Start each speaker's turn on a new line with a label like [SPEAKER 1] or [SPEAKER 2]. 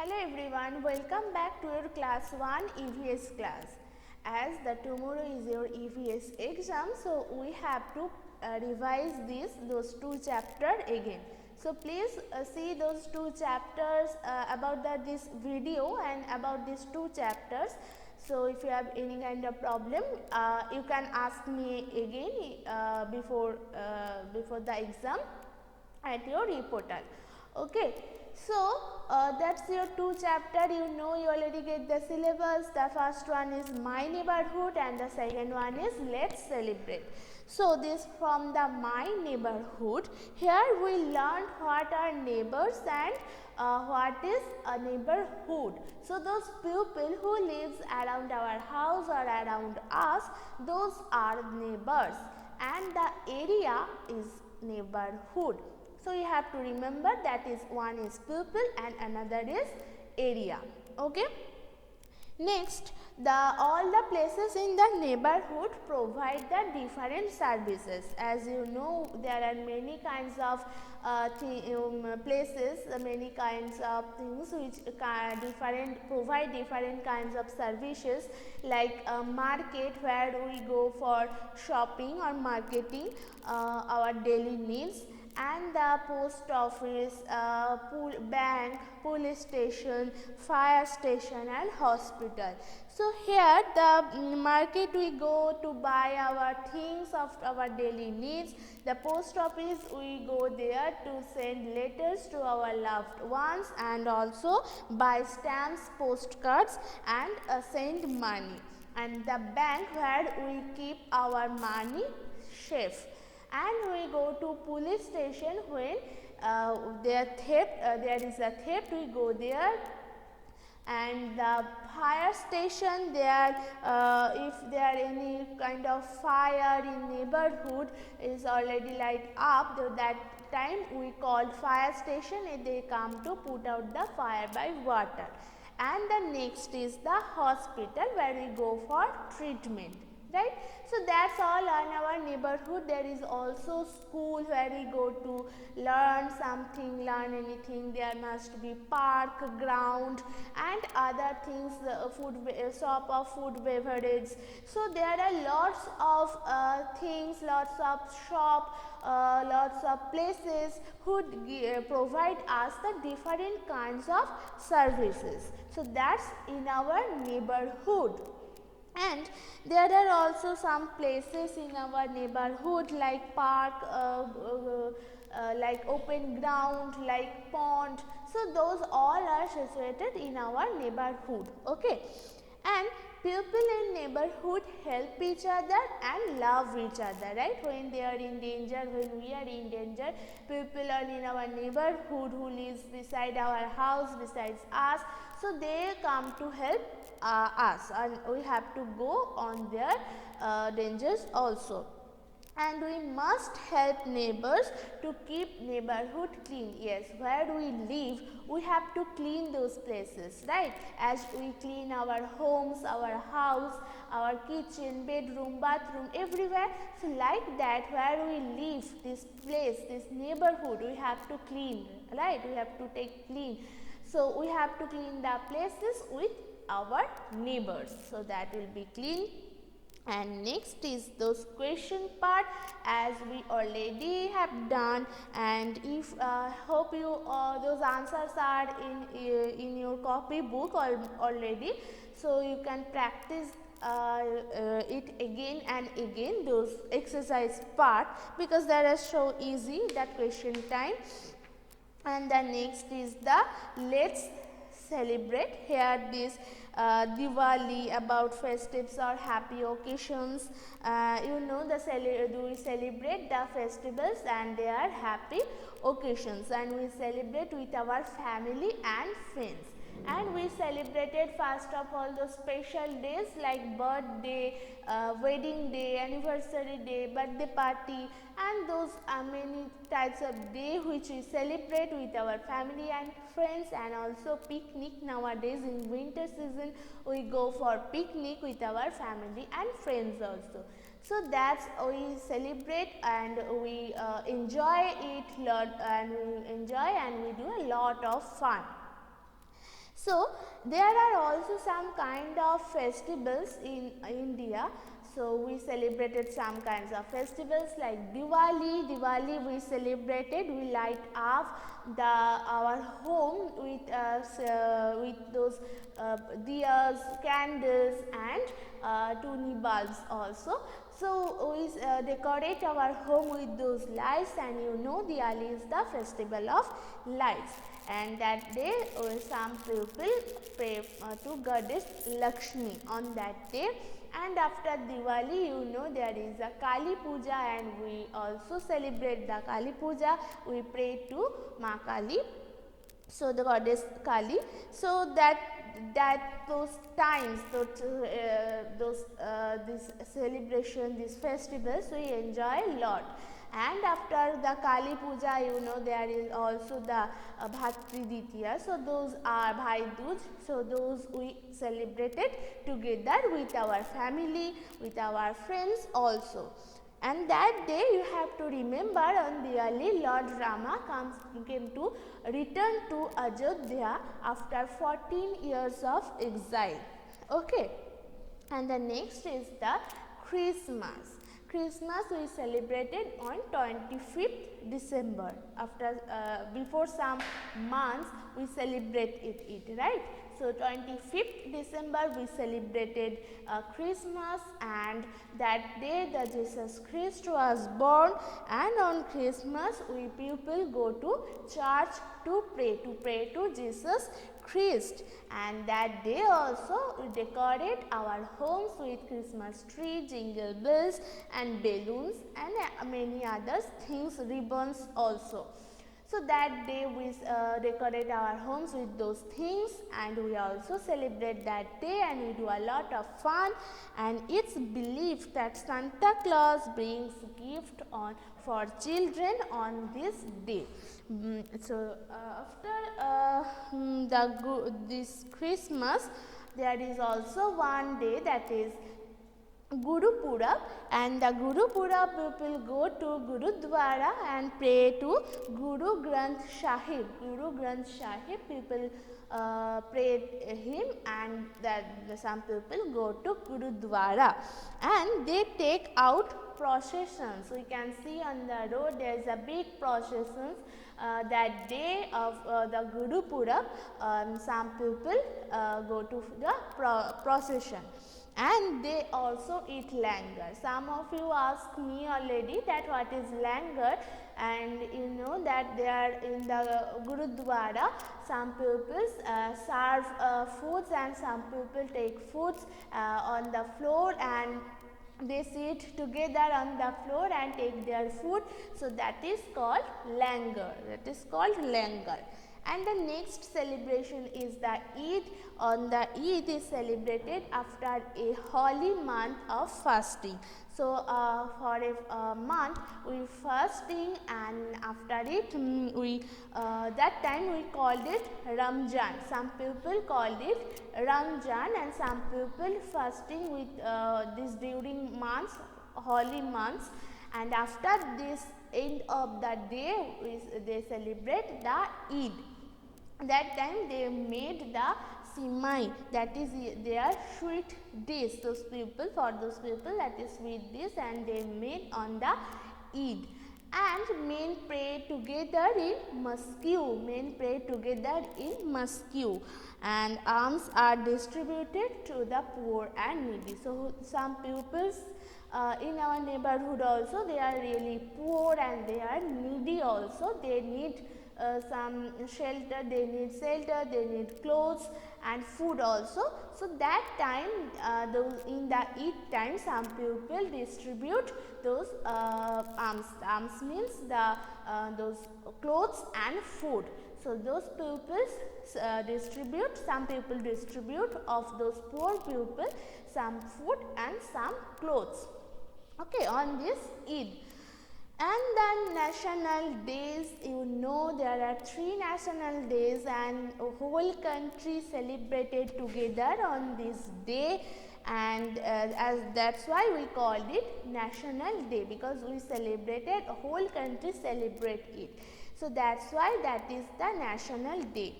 [SPEAKER 1] Hello everyone, welcome back to your class 1 EVS class. As the tomorrow is your EVS exam, so we have to revise those two chapters again. So please see those two chapters about this video and about these two chapters. So if you have any kind of problem, you can ask me again before the exam at your e-portal. Okay. So, that is your two chapter. You know, you already get the syllabus. The first one is My Neighborhood and the second one is Let's Celebrate. So, this from the My Neighborhood. Here we learned what are neighbors and what is a neighborhood. So, those people who lives around our house or around us, those are neighbors, and the area is neighborhood. So, you have to remember that is one is people and another is area. Okay. Next, all the places in the neighborhood provide the different services. As you know, there are many kinds of places, many kinds of things which provide different kinds of services, like a market where we go for shopping or marketing our daily needs, and the post office, bank, police station, fire station and hospital. So, here the market we go to buy our things of our daily needs. The post office we go there to send letters to our loved ones and also buy stamps, postcards and send money. And the bank where we keep our money safe. And we go to police station when there is a theft, we go there. And the fire station, there if there any kind of fire in neighborhood is already light up, that time we call fire station and they come to put out the fire by water. And the next is the hospital where we go for treatment. Right. So, that is all in our neighborhood. There is also school where we go to learn something, learn anything. There must be park, ground and other things, shop of food, beverage. So, there are lots of things, lots of shop, lots of places who provide us the different kinds of services. So, that is in our neighborhood. And there are also some places in our neighborhood like park, like open ground, like pond. So, those all are situated in our neighborhood. Okay. And people in neighborhood help each other and love each other, right? When they are in danger, when we are in danger, people are in our neighborhood who lives beside our house, besides us. So, they come to help us and we have to go on their dangers also. And we must help neighbors to keep neighborhood clean. Yes, where we live, we have to clean those places, right? As we clean our homes, our house, our kitchen, bedroom, bathroom, everywhere. So, like that, where we live, this place, this neighborhood, we have to clean, right? We have to take clean. So, we have to clean the places with our neighbors. So, that will be clean. And next is those question part, as we already have done, and if hope you those answers are in your copy book already. So, you can practice it again and again, those exercise part, because that is so easy, that question time. And the next is the let's celebrate. Here this Diwali, about festives or happy occasions. You know, we celebrate the festivals and they are happy occasions, and we celebrate with our family and friends. And we celebrated first of all those special days like birthday, wedding day, anniversary day, birthday party, and those many types of day which we celebrate with our family and friends. And also picnic. Nowadays in winter season we go for picnic with our family and friends also. So, that's we celebrate and we enjoy it lot, and we enjoy and we do a lot of fun. So there are also some kind of festivals in India. So we celebrated some kinds of festivals like Diwali. Diwali we celebrated. We light up our home with those diyas, candles, and tuni bulbs also. So we decorate our home with those lights, and you know Diwali is the festival of lights. And that day some people pray to goddess Lakshmi on that day. And after Diwali, you know, there is a Kali Puja, and we also celebrate the Kali Puja. We pray to Ma Kali, so the goddess Kali. So those times, this celebration, these festivals, we enjoy a lot. And after the Kali Puja, you know, there is also the Bhatri Ditya. So those are Bhai Dooj. So those we celebrated together with our family, with our friends also. And that day you have to remember, on Diwali Lord Rama came to return to Ajodhya after 14 years of exile. Okay. And the next is the Christmas. Christmas we celebrated on 25th December. After before some months we celebrate it, right? So 25th December we celebrated Christmas, and that day the Jesus Christ was born, and on Christmas we people go to church to pray to Jesus Christ. And that day also we decorate our homes with Christmas tree, jingle bells and balloons, and many other things, ribbons also. So that day we decorate our homes with those things, and we also celebrate that day, and we do a lot of fun. And it's believed that Santa Claus brings gift for children on this day. So after this Christmas, there is also one day, that is Guru Purab, and the Guru Purab people go to Gurudwara and pray to Guru Granth Sahib. Guru Granth Sahib people pray him, and some people go to Gurudwara and they take out processions. We can see on the road there is a big processions that day of the Guru Purab. Some people go to the procession. And they also eat langar. Some of you ask me already that what is langar, and you know that they are in the Gurudwara. Some people serve foods, and some people take foods on the floor, and they sit together on the floor and take their food. So that is called langar. And the next celebration is the Eid. On the Eid is celebrated after a holy month of fasting. So for a month we fasting, and after it we that time we called it Ramjan. Some people called it Ramjan, and some people fasting with this during months, holy months. And after this end of the day they celebrate the Eid. That time they made the simai, that is their sweet dish. For those people that is sweet dish, and they made on the Eid. And men pray together in mosque, and alms are distributed to the poor and needy. So some pupils in our neighborhood also, they are really poor and they are needy also. They need some shelter, they need clothes and food also. So that time in the Eid time, some people distribute those alms. Alms means those clothes and food. So those pupils distribute, some people distribute of those poor people some food and some clothes, okay, on this Eid. And the national days, you know there are 3 national days, and whole country celebrated together on this day, and as that's why we called it National Day, because we celebrated, whole country celebrate it. So that's why that is the National Day.